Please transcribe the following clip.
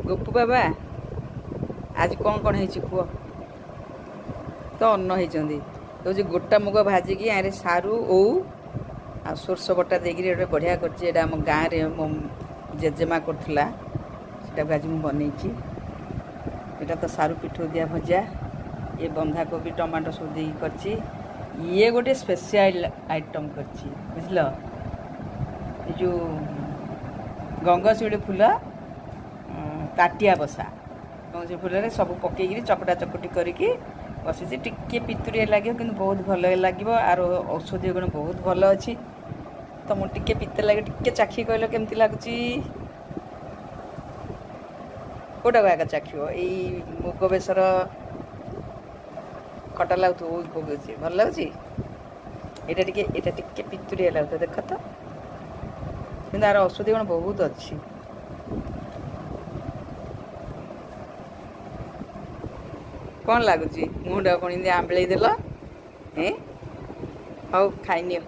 ଗୋପୁ ବାବା ଆଜି କ'ଣ ହେଇଛି କୁହ ତ ଅନ୍ନ ହେଇଛନ୍ତି ହେଉଛି ଗୋଟା ମୁଗ ଭାଜିକି ଆରେ ସାରୁ ଓଉ ଆଉ ସୋରିଷ ବଟା ଦେଇକିରି ଗୋଟେ ବଢ଼ିଆ କରିଛି ଏଇଟା ଆମ ଗାଁରେ ମୋ ଜେଜେମା କରୁଥିଲା ସେଟାକୁ ଆଜି ମୁଁ ବନେଇଛି ଏଇଟା ତ ସାରୁ ପିଠଉ ଦିଆ ଭଜା ଇଏ ବନ୍ଧାକୋବି ଟମାଟୋ ସବୁ ଦେଇକି କରିଛି ଇଏ ଗୋଟେ ସ୍ପେଶିଆଲ ଆଇଟମ୍ କରିଛି ବୁଝିଲ ଏ ଯେଉଁ ଗଙ୍ଗଶିଉଳି ଫୁଲ ତାଟିଆ ବସା ଗଙ୍ଗଶିଉଳି ଫୁଲରେ ସବୁ ପକେଇକିରି ଚକଟା ଚକଟି କରିକି ବସିଛି ଟିକେ ପିତୁରିଆ ଲାଗିବ କିନ୍ତୁ ବହୁତ ଭଲ ଲାଗିବ ଆର ଔଷଧୀୟ ଗୁଣ ବହୁତ ଭଲ ଅଛି ତ ମୁଁ ଟିକେ ପିତା ଲାଗେ ଟିକେ ଚାଖି କହିଲ କେମିତି ଲାଗୁଛି କେଉଁଟାକୁ ଆଗ ଚାଖିବ ଏଇ ମୁଗ ବେସର ଖଟା ଲାଗୁଥିବ ବହୁତ ପକାଉଛି ଭଲ ଲାଗୁଛି ଏଇଟା ଟିକେ ପିତୁରିଆ ଲାଗୁଥିବ ଦେଖ ତ କିନ୍ତୁ ଆର ଔଷଧୀୟ ଗୁଣ ବହୁତ ଅଛି କ'ଣ ଲାଗୁଛି ମୁହଁଟା କ'ଣ ଏମିତି ଆମ୍ବିଳେଇ ଦେଲ ହଉ ଖାଇନିଅ